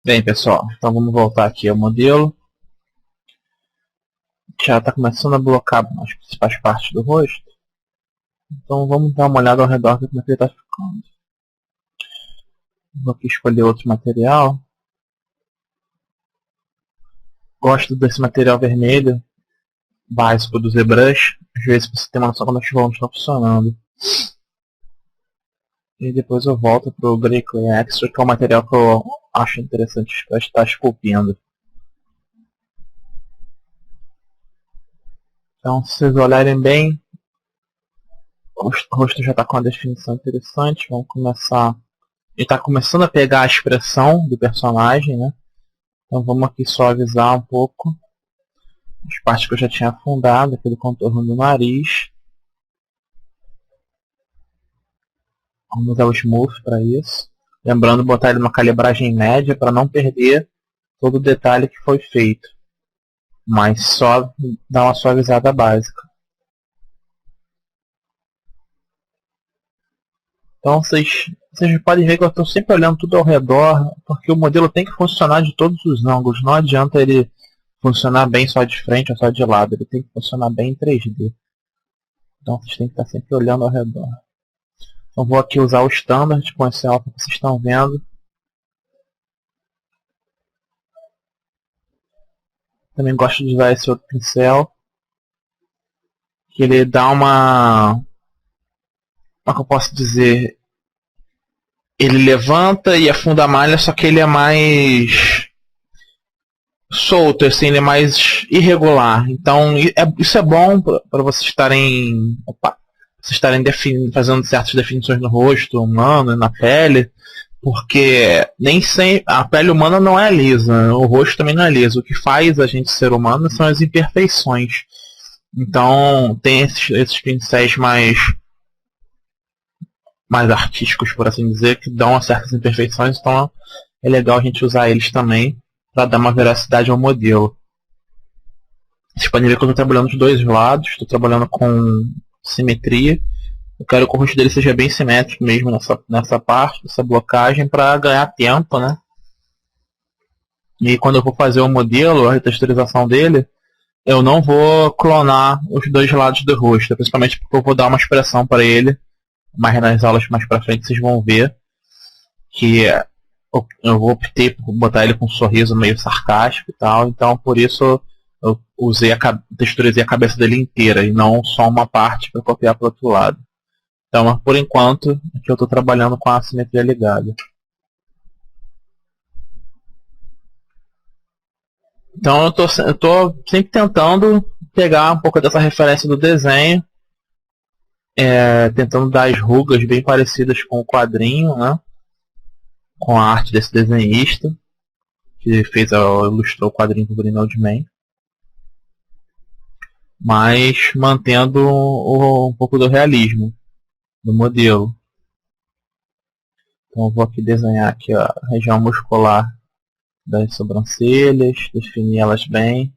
Bem, pessoal, então vamos voltar aqui ao modelo. Já está começando a blocar as principais partes do rosto. Então vamos dar uma olhada ao redor de como é que ele está ficando. Vou aqui escolher outro material. Gosto desse material vermelho, básico do ZBrush. Às vezes você tem uma noção como as vão estão funcionando. E depois eu volto para o Grey Clay Extra, que é um material que eu acho interessante para estar esculpindo. Então, se vocês olharem bem, o rosto já está com uma definição interessante. Vamos começar. Ele está começando a pegar a expressão do personagem, né? Então vamos aqui suavizar um pouco as partes que eu já tinha afundado, aqui do contorno do nariz. Vamos usar o Smooth para isso. Lembrando de botar ele numa calibragem média para não perder todo o detalhe que foi feito. Mas só dar uma suavizada básica. Então vocês podem ver que eu estou sempre olhando tudo ao redor, porque o modelo tem que funcionar de todos os ângulos. Não adianta ele funcionar bem só de frente ou só de lado. Ele tem que funcionar bem em 3D. Então vocês têm que estar sempre olhando ao redor. Então vou aqui usar o Standard com esse alfa que vocês estão vendo. Também gosto de usar esse outro pincel, que ele dá uma... Como é que eu posso dizer? Ele levanta e afunda a malha, só que ele é mais solto, assim, ele é mais irregular. Então isso é bom para vocês estarem fazendo certas definições no rosto humano e na pele, porque nem sempre a pele humana não é lisa, o rosto também não é liso. O que faz a gente ser humano são as imperfeições. Então tem esses pincéis mais artísticos, por assim dizer, que dão certas imperfeições, então é legal a gente usar eles também para dar uma veracidade ao modelo. Vocês podem ver que eu estou trabalhando dos dois lados, estou trabalhando com simetria. Eu quero que o rosto dele seja bem simétrico mesmo nessa parte, nessa blocagem, para ganhar tempo, né? E quando eu for fazer o modelo, a retexturização dele, eu não vou clonar os dois lados do rosto, principalmente porque eu vou dar uma expressão para ele. Mais nas aulas mais pra frente vocês vão ver que eu vou optar por botar ele com um sorriso meio sarcástico e tal, então por isso eu texturizei a cabeça dele inteira e não só uma parte para copiar para o outro lado. Então, por enquanto, aqui eu estou trabalhando com a simetria ligada. Então eu tô sempre tentando pegar um pouco dessa referência do desenho, tentando dar as rugas bem parecidas com o quadrinho, né? Com a arte desse desenhista que ilustrou o quadrinho do Green Old Man, mas mantendo um pouco do realismo do modelo. Então eu vou aqui desenhar aqui a região muscular das sobrancelhas, definir elas bem.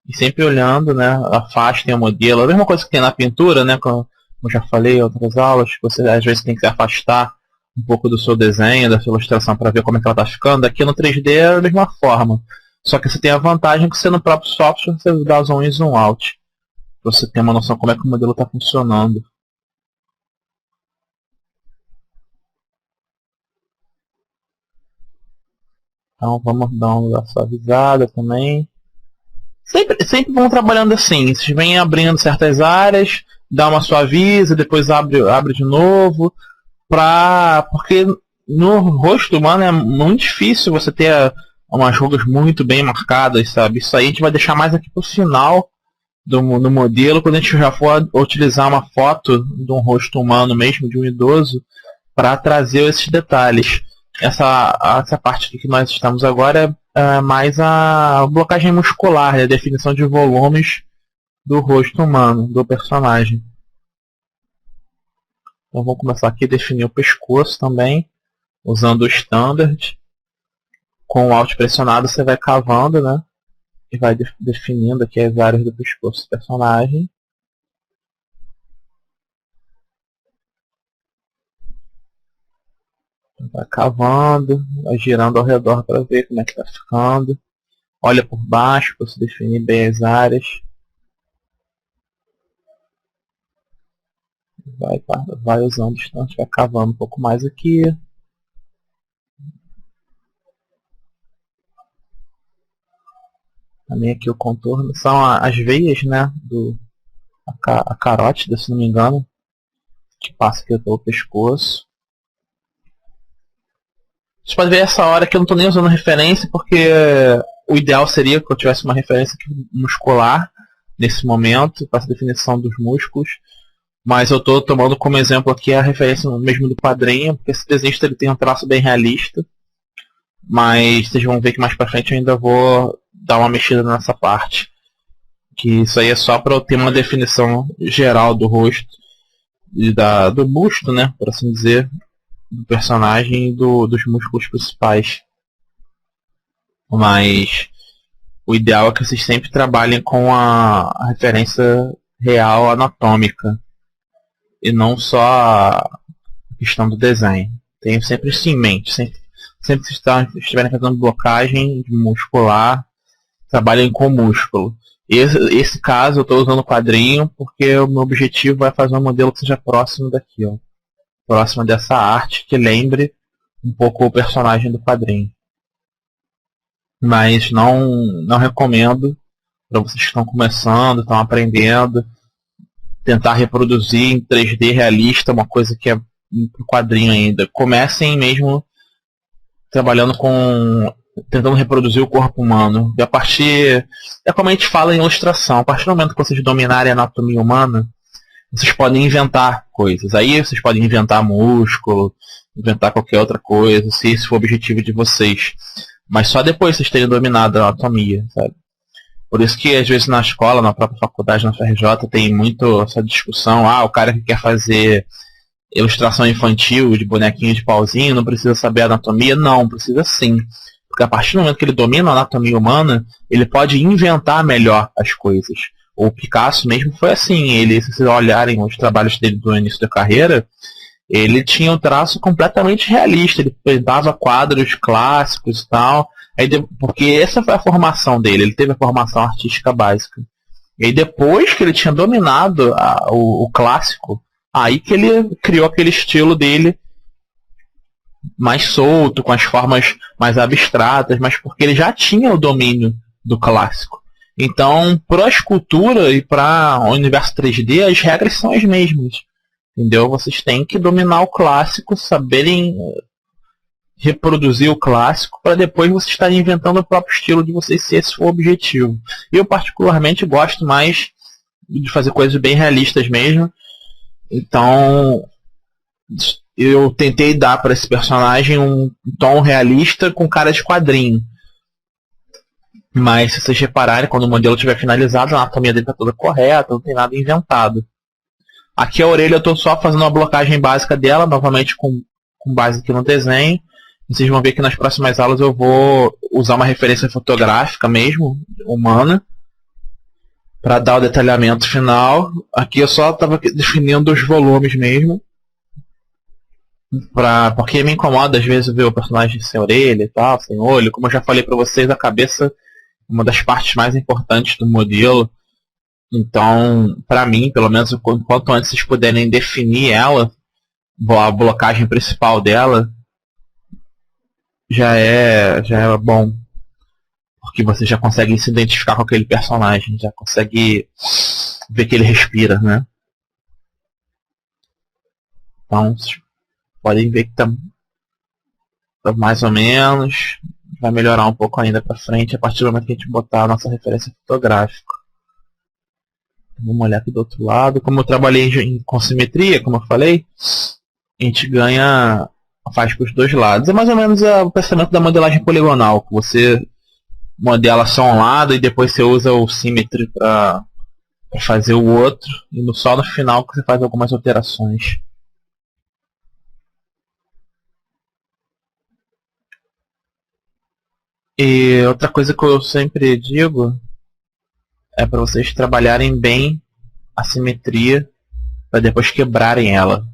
E sempre olhando, né, afastem o modelo. A mesma coisa que tem na pintura, né, como eu já falei em outras aulas, você às vezes tem que se afastar um pouco do seu desenho, da sua ilustração para ver como é que ela está ficando. Aqui no 3D é a mesma forma. Só que você tem a vantagem que você no próprio software você dá zoom in e zoom out. Você tem uma noção de como é que o modelo está funcionando. Então vamos dar uma suavizada também. Sempre vão trabalhando assim. Vocês vêm abrindo certas áreas, dá uma suaviza, depois abre de novo. Porque no rosto humano é muito difícil você ter umas rugas muito bem marcadas, sabe? Isso aí a gente vai deixar mais aqui pro final do modelo, quando a gente já for utilizar uma foto de um rosto humano mesmo, de um idoso, para trazer esses detalhes. Essa parte aqui que nós estamos agora é mais a blocagem muscular, a definição de volumes do rosto humano, do personagem. Então vou começar aqui a definir o pescoço também, usando o Standard. Com o Alt pressionado você vai cavando, né? E vai definindo aqui as áreas do pescoço do personagem. Vai cavando, vai girando ao redor para ver como é que tá ficando. Olha por baixo para se definir bem as áreas. Vai usando o instante, vai cavando um pouco mais aqui. Também aqui o contorno. São as veias, né? A carótida, se não me engano. Que passa aqui pelo pescoço. Você pode ver essa hora que eu não estou nem usando referência, porque o ideal seria que eu tivesse uma referência muscular nesse momento, para essa definição dos músculos. Mas eu estou tomando como exemplo aqui a referência mesmo do quadrinho, porque esse desenhista ele tem um traço bem realista. Mas vocês vão ver que mais pra frente eu ainda vou dar uma mexida nessa parte. Que isso aí é só para eu ter uma definição geral do rosto e do busto, né, por assim dizer, do personagem e dos músculos principais. Mas o ideal é que vocês sempre trabalhem com a referência real anatômica e não só a questão do desenho. Tenham sempre isso em mente. Sempre que vocês estiverem fazendo blocagem muscular, trabalhem com músculo. Esse caso eu estou usando o quadrinho porque o meu objetivo é fazer um modelo que seja próximo daqui, ó. Próximo dessa arte, que lembre um pouco o personagem do quadrinho. Mas não recomendo para vocês que estão começando, estão aprendendo, tentar reproduzir em 3D realista uma coisa que é pro quadrinho ainda. Comecem mesmo trabalhando tentando reproduzir o corpo humano. E a partir... É como a gente fala em ilustração. A partir do momento que vocês dominarem a anatomia humana, vocês podem inventar coisas. Aí vocês podem inventar músculo, inventar qualquer outra coisa, se esse for o objetivo de vocês. Mas só depois vocês terem dominado a anatomia, sabe? Por isso que às vezes na escola, na própria faculdade, na FRJ, tem muito essa discussão. O cara que quer fazer ilustração infantil de bonequinho de pauzinho não precisa saber a anatomia? Não, precisa sim. Porque a partir do momento que ele domina a anatomia humana, ele pode inventar melhor as coisas. O Picasso mesmo foi assim. Se vocês olharem os trabalhos dele do início da carreira, ele tinha um traço completamente realista. Ele pintava quadros clássicos e tal. Porque essa foi a formação dele. Ele teve a formação artística básica. E aí depois que ele tinha dominado o clássico, aí que ele criou aquele estilo dele mais solto, com as formas mais abstratas, mas porque ele já tinha o domínio do clássico. Então, para a escultura e para o universo 3D, as regras são as mesmas. Entendeu? Vocês têm que dominar o clássico, saberem reproduzir o clássico, para depois vocês estarem inventando o próprio estilo de vocês, se esse for o objetivo. Eu, particularmente, gosto mais de fazer coisas bem realistas mesmo. Então, eu tentei dar para esse personagem um tom realista com cara de quadrinho. Mas se vocês repararem, quando o modelo estiver finalizado, a anatomia dele está toda correta, não tem nada inventado. Aqui a orelha eu estou só fazendo uma blocagem básica dela, novamente com base aqui no desenho. Vocês vão ver que nas próximas aulas eu vou usar uma referência fotográfica mesmo, humana, para dar o detalhamento final. Aqui eu só estava definindo os volumes mesmo. Porque me incomoda às vezes ver o personagem sem orelha e tal, sem olho. Como eu já falei para vocês, a cabeça é uma das partes mais importantes do modelo. Então, para mim, pelo menos, quanto antes vocês puderem definir ela, a blocagem principal dela, já é bom. Porque você já consegue se identificar com aquele personagem, já consegue ver que ele respira, né? Então, podem ver que tá mais ou menos. Vai melhorar um pouco ainda pra frente a partir do momento que a gente botar a nossa referência fotográfica. Vamos olhar aqui do outro lado. Como eu trabalhei com simetria, como eu falei, a gente faz para os dois lados. É mais ou menos o pensamento da modelagem poligonal, que você modela só um lado e depois você usa o symmetry para fazer o outro, e só no final que você faz algumas alterações. E outra coisa que eu sempre digo é para vocês trabalharem bem a simetria para depois quebrarem ela.